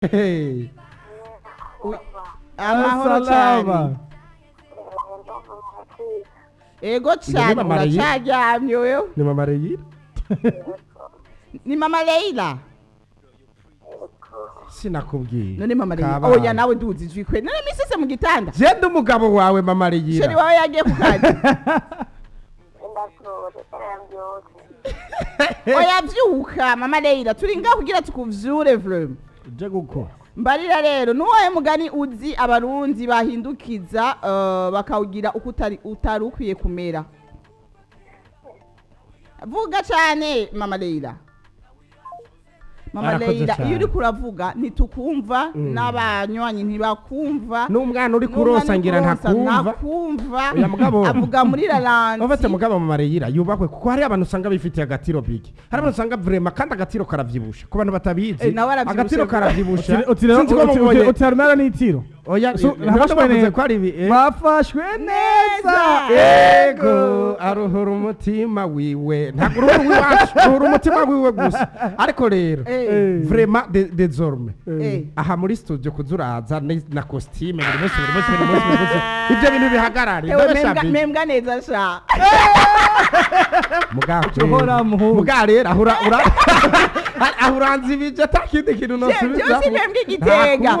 Hey. amahoro cyane ego cyane uracaryamye wewe Ni mama Leila? ni mama Leila Sinakubwiye. none mama Leila oya nawe duzi jikwe none misese mu gitanda Je ndi umugabo wawe mama Leila. sheri wawe yagiye ku kazi oya byuka mama Leila turi ngaho kugira tukuvyure vraiment Je gukora. mbarira rero nuwaye mugani uzi abarundi bahindukiza bakawugira uko utari ukwiye kumera vuga cyane mama Leila mama Leila iyo uri kuravuga ntitukumva n'abanywanyi ntibakumva N'umwana uri kurosa ngira ntakumva Oya mugabo. avuga muri ralanti Ofete mugabo mama Leila yubakwe kuko hari abantu usanga bifitiye agatiro bigi. Hari abantu usanga vraiment kandi agatiro karavyibusha. Ku bantu batabizi. nawe aravyibusha. Agatiro karavyibusha. Utirumera n'itiro. Oya nabashwe neza ko ari ibi. Bafashwe neza. Ego aruhura umutima wiwe. Ntaguruhura wiwacu, aruhura umutima wiwe gusa. Ariko rero vraiment désormais. Aha muri studio kuzuraza na costume buri munsi. Ibyo bintu bihagarare. membwa neza sha Muga rero ahuranze ibije atakindi kintu nosubiza. Byose membwa igitega.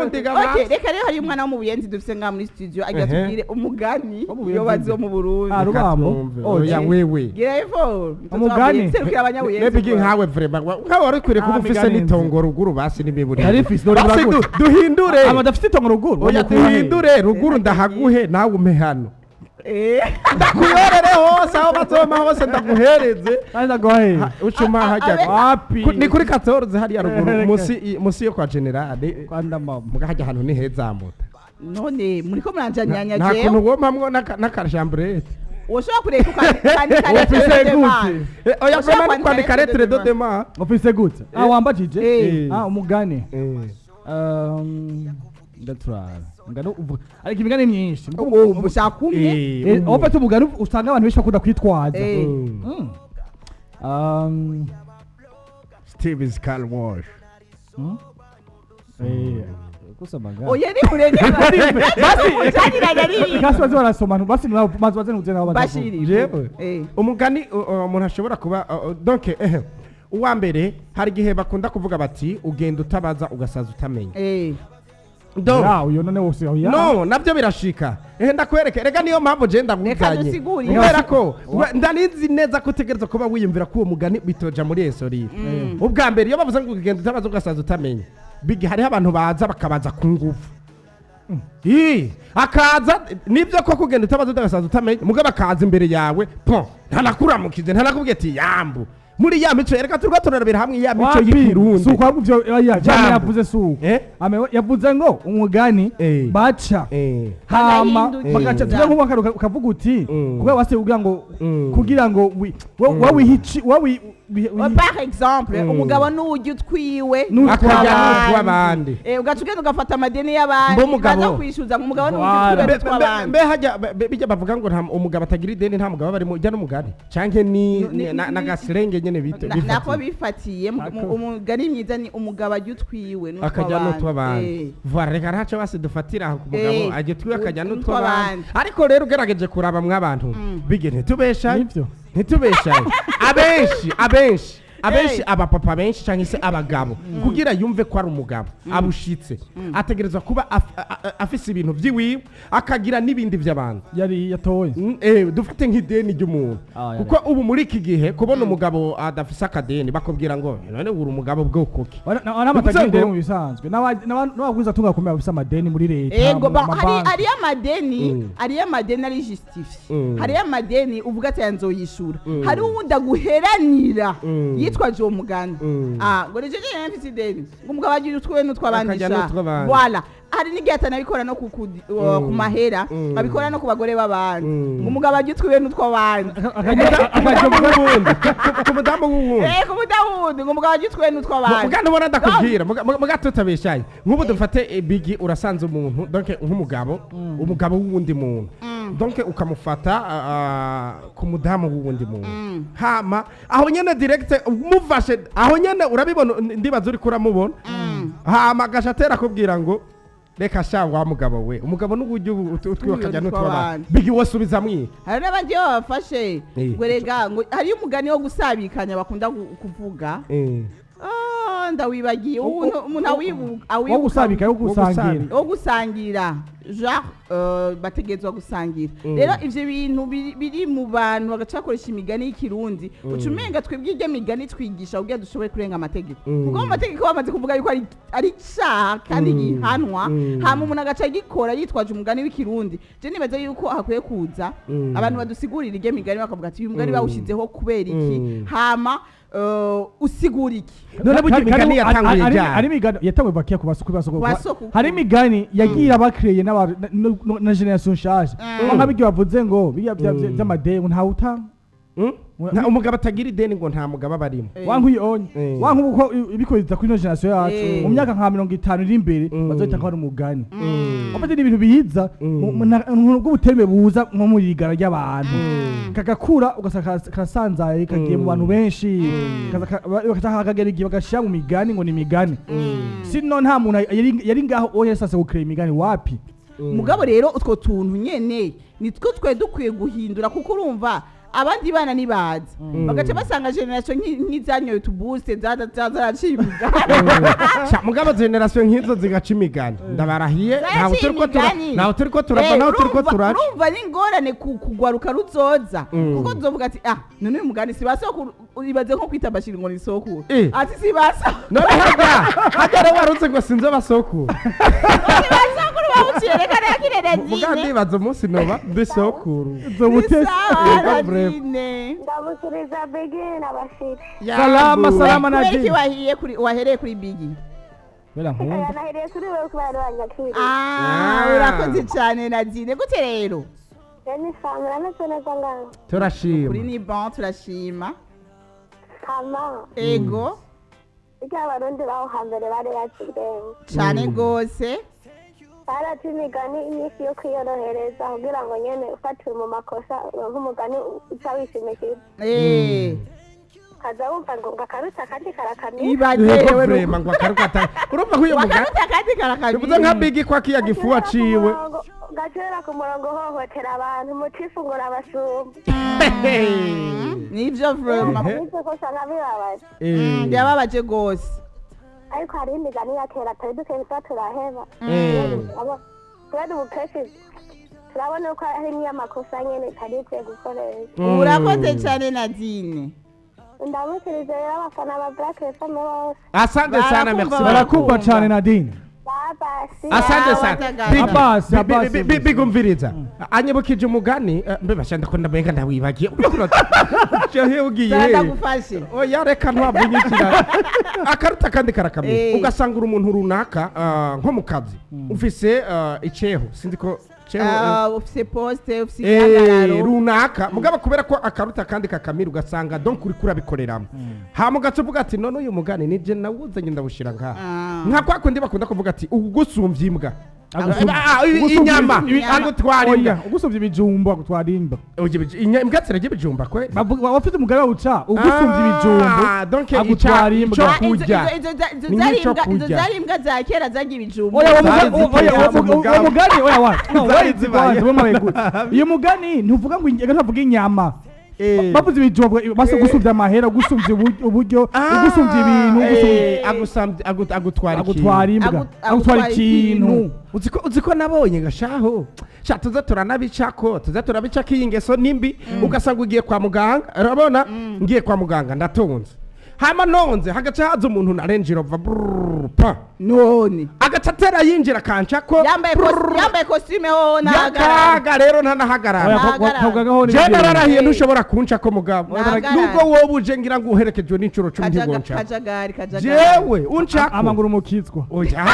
Okay, reka rero hari umwana wo mu buyenzi dufise nga muri studio agira tubwire umugani yo bazo mu Burundi. Rubambo. Oya wewe. Gira ivo. Umugani. Serukira abanyabuyenzi. Rebigi nkawe vraiment. Nkawe wari kwire kuba ufise n'itongo ruguru basi n'imiburi. Yari fisi dore Basi duhindure. Amadafite itongo ruguru. Oya duhindure ruguru ndahaguhe nawe ume hano. Ndakuyorere hose aho bazoma hose ndaguhereze. Ndagohe. Ucuma hajya wapi? Ni kuri 14 hariya ruguru musi yo kwa general. Kwanda mama. Muga hajya hano ni hezambuta. None muriko muranjanyanya Nta je. kuntu womamwo n'akarjambrete. Woshobora kureka ukandika Ofise gute? Oya sema kwandika lettre de demain. Ofise gute? Wambajije? Umugani. Ndaturara. Ngano uvuga. Ariko imigani myinshi. Ushaka umwe? Ofite umugani usanga abantu benshi bakunda kwitwaza. Steve is Carl Walsh. Oye ni kurengera. Basi cyangiranya ari. Kasi bazi barasoma basi mazi bazi nuze nabo bashiri. Jewe. Umugani umuntu ashobora kuba donc uwa mbere hari gihe bakunda kuvuga bati ugenda utabaza ugasaza utamenya. Uyo none wose oya. No, nabyo birashika. Ndakwereke rega niyo mpamvu je ndaguzanye. Kubera ko ndanizi neza ko utegereza kuba wiyumvira ko uwo mugani bitoja muri esori. Ubwa mbere iyo bavuze ngo ugenda utabaza ugasaza utamenya. Bigi hari abantu baza bakabaza ku ngufu. Akaza nibyo ko kugenda utabaza ugasaza utamenya. Mugabo akaza imbere yawe, ntanakuramukije ntanakubwiye ati yambu. Muri ya mico yereka turwa turarabira hamwe ya mico y'ikirundi suko aruvyo yavuze suko yavuze ngo umugani baca hama bagaca tuga nkuba ukavuga uti kuba wase kugira ngo wawi par exemple umugabo n'ujya utwiwe n'utwabandi ugacugenda ugafata amadeni y'abandi baza kwishyuza umugabo n'ujya utwabandi mbe hajya bijya bavuga ngo nta umugabo atagira ideni nta mugabo barimo ujya n'umugani canke ni nagasirenge nyene bito nako bifatiye umugani myiza ni umugabo ajya utwiwe akajya n'utwabandi voilà reka ntaco basi dufatira ku mugabo ajya utwiwe akajya n'utwabandi ariko rero ugerageje kuraba mw'abantu bige ntitubeshaye abenshi abapapa benshi cyangwa se abagabo kugira yumve ko ari umugabo abushitse ategerezwa kuba afise ibintu by'iwiwe akagira n'ibindi by'abantu yari yatoye dufate nk'ideni ry'umuntu kuko ubu muri iki gihe kubona umugabo adafise akadeni bakubwira ngo none uri umugabo bwoko ki n'amatagende mu bisanzwe n'abagwiza tunga kumera bafise amadeni muri leta ego hari amadeni ari justifié hari amadeni uvuga ati yanzoyishura hari uwundi aguheranira yitwaje uwo mugani ngo nije je mfite ideni ngo umugabo agira utwe n'utwabandisha voilà hari n'igihe atanabikora no ku mahera babikora no ku bagore b'abantu ngo umugabo agira utwe n'utwabandi ku mudamu w'uwundi ngo umugabo agira utwe n'utwabandi muganda ubona ndakubwira mugatutabeshaye nk'ubu dufate bigi urasanze umuntu donc nk'umugabo umugabo w'uwundi muntu donc ukamufata ku mudamu w'uwundi muntu hama aho nyene direct muvashe aho nyene urabibona ndibaza uri kuramubona hama agashatera akubwira ngo reka sha wa mugabo we umugabo n'uburyo utwiwe akajya n'utwabana bigi wasubiza mwi hari n'abandi iyo babafashe ngo rega ngo hariyo umugani wo gusabikanya bakunda kuvuga ndawibagiye umuntu awibuka wo gusabika wo gusangira genre bategezwa gusangira rero ivyo bintu biri mu bantu bagacakoresha imigani y'ikirundi ucumenga twebwe iryo migani twigisha kugira dushoboye kurenga amategeko kuko mu mategeko bamaze kuvuga yuko ari cyaha kandi gihanwa hama umuntu agaca gikora yitwaje umugani w'ikirundi je nibaza yuko hakwiye kuza abantu badusigurira iryo migani bakavuga ati uyu mugani bawushizeho kubera iki hama usigura iki none buryo imigani yatanguye ryari ari imigani yatanguye bakiya ku basoko hari imigani yagira bakreye na generation nshaje nk'abiryo bavuze ngo biya by'amadeni nta utanga umugabo atagira ideni ngo nta mugabo barimo wankuyonye wankuko ibikozeza kuri no generation yacu mu myaka nka 50 iri imbere bazoita ko ari umugani obete ni ibintu biyiza bw'ubutembe buza nko muri rigara ry'abantu kagakura ugasaka karasanzaye kagiye mu bantu benshi bakagera igihe bagashira mu migani ngo ni migani sino nta muntu yari ngaho oya sase gukira imigani wapi mugabo rero utwo tuntu nyene nitwo twe dukwiye guhindura kuko urumva abandi bana nibaza bagace basanga generation nk'izanyoye utubuse zaraciye mugabo generation nk'izo zigaca imigani ndabarahiye ntaho turiko turava naho turiko turaca urumva n'ingorane kugwaruka ruzoza kuko tuzovuga ati none uyu mugani sibasokuru ibaze nko kwita bashiri ngo ni sokuru ati sibasa none hajya rero warutse ngo sinzo basokuru mugandi bazo umunsi noba bisokuru ndamukiriza Bigi na Bashiri. Salama na Bigi. Wahereye kuri Bigi. Bela nkunda. Nahereye kuri wewe kubera wanyakiri. Urakoze cyane Nadine. Gute rero? Ni samira natwe neza ngana. Turashima. Kuri ni bon turashima. Hama. Ego. Ijya abarundi baho hambere bari yakibwenge. Cyane gose. Barati imigani inyinshi yo kwiyorohereza kugira ngo nyene ufatire mu makosa nk'umugani utawishimikira kaza wumva ngo ngakaruta kandi karakamira ibadewe vrema ngo akaruta urumva ko uyo mugani kandi karakamira bivuze nka Bigi kwa kiya gifuwa ciwe gacera ku murongo hohotera abantu mutifungura abasumba nivyo vrema nivyo ko sanga bibabaje byababaje gose ariko hari imigani ya kera tari dukeza turaheba twari ubukesi turabona ko hari n'iy'amakosa nyene tarikwiye gukoresha urakoze cyane Nadine ndamukiriza rero abafana ba blackfm bose asante sana merci barakumva cyane Nadine asante sana bigumviriza anyibukije umugani mbebashanda ko ndabenga ndawibagiye cyo ugiye ndagufashe oya reka ntwavunyikira akaruta kandi karakamira ugasanga umuntu runaka nko mu kazi ufise iceho sinzi ko ufise poste ufise ihagararo runaka mugaba kubera ko akaruta kandi kakamira ugasanga donc uri kurabikoreramo ha mugace uvuga ati none uyu mugani nije nawuzanye ndabushira nka kwa kundi bakunda kuvuga ati ugusumvye imbwa inyama agutwarinda ugusumvye ibijumba gutwarinda imbwa ziraje ibijumba kwe bafite umugabo uca ugusumvye ibijumba donc agutwarinda kurya izo zari imbwa za kera zagiye ibijumba oya mugani oya wa iyo mugani ntuvuga ngo ntavuga inyama bavuze ibijumba base gusumvya amahera gusumvya uburyo gusumvya ibintu agutwara imbwa agutwara ikintu uziko nabonye gashaho tuza turanabicako tuza turabicako iyi ngeso nimbi ugasanga ugiye kwa muganga urabona ngiye kwa muganga ndatonze hama nonze hagaca haza umuntu na Range Rover pa none agaca atera yinjira kanca ko yambaye costume ho nagaga rero ntanahagarara generarahiye ntushobora kunca ko mugabo nubwo wowe uje ngira ngo uherekejwe n'incuro 10 ntigonca kajagari jewe unca amaguru mukitswa oya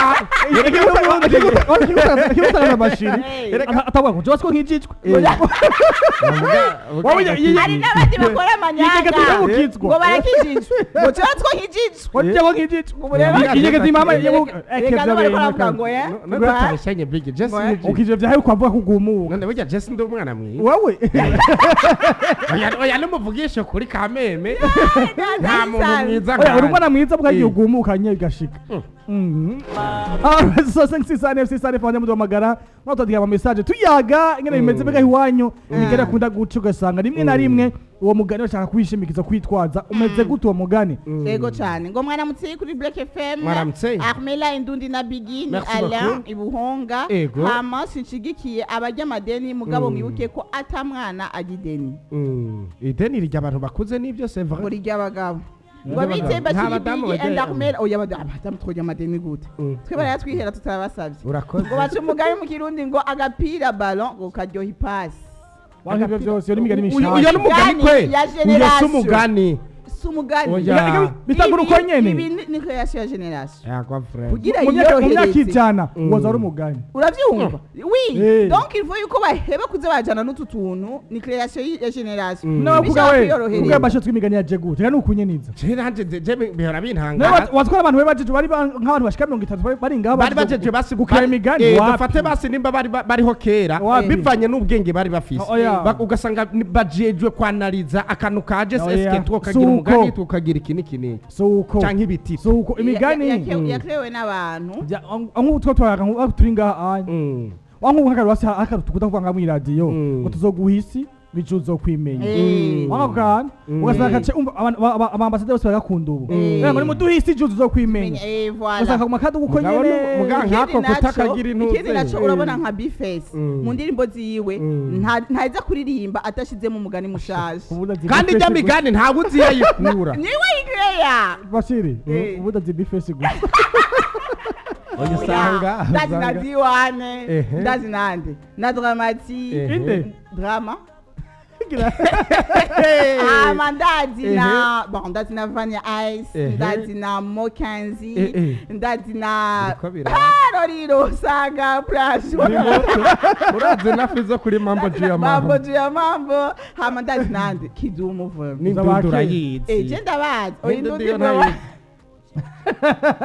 Ikibutanga mashini. Atavuga ngo josiko nk'ijicwe. Hari n'abandi bakora amanyanga ngo barakijijwe ngo josiko nk'ijicwe. Wajyaho nk'ijicwe. Igeze mama reka n'abakora ngo ye. None big Jesse. Ukije byahaye kwavuga kugumuka. None burya Jesse ndi umwana mwiza. Wowe. Oya numuvugisha kuri kameme. Nta muntu mwiza. Oya uri umwana mwiza bwagiye ugumukanye bigashika. Sasa sisane fanya mudo magara mwatodiga ama message tuyaga ingene bimeze bega iwanyu nigera kunda guca ugasanga rimwe na rimwe uwo mugani bashaka kwishimikiza kwitwaza umeze gute uwo mugani yego cyane ngo mwana mutse kuri blackfm Armela Indundi na Bigini Alain Ibuhonga hama sinchigikiye abajya amadeni mugabo mwibuke ko atamwana agideni ideni rijya abantu bakuze nivyo c'est vrai kuri ry'abagabo wabite bashibigi endarmel oya badamu twoja amadeni gute twe barayatwihera tutabasavye ngo bace umugani mu kirundi ngo agapira ballon ngo karyoha ipasi wahebye byose yo nimigani mishaka uyo n'umugani kwe uyo sumugani bitagura uko nyene ibi ni création ya generation yagwa frère kugira yorohereze waza ari umugani uravyumva oui donc il faut yuko baheba kuze bajana n'utu tuntu ni création ya generation no kuga basho twimigani ya jegute kandi ukunyeniza je bihora bintanga watwara abantu bajeje bari nk'abantu bashika 30 bari ngaba bari bajeje basi gukira imigani bafate basi nimba bariho kera bivanye n'ubwenge bari bafise ugasanga bajejwe kwanaliza akantu kaje eske twokagira umugani tukagira iki suko canke ibiti suko imigani yakrewe n'abantu angu utwo twaga ngo turinga anye wangu nkaka rwase akarutukuta kuvanga mu radio ngo tuzoguhisi bicuzo kwimenya wakagana ugasanga kace abambasade bose bagakunda ubu ngo ni muduhisi icuzo zo kwimenya ugasanga ku makadu guko nyene muganga hako kutakagira intuze ikindi naco urabona nka Bface mu ndirimbo ziwe ntaiza kuririmba atashize mu mugani mushaje kandi ijya migani ntago uzi yayikura niwe igreya bashiri ubuda zi Bface gusa oyisanga ndazi na diwane ndazi nande na dramatique drama mandazi na Vanya Ice ndazi na Mokanzi ndazi na Roriro Saga Plus uraze nafizo kuri mambo mambo hama ndazi nande Kidumu n'indundura yizi je ndabazi oyi ndundura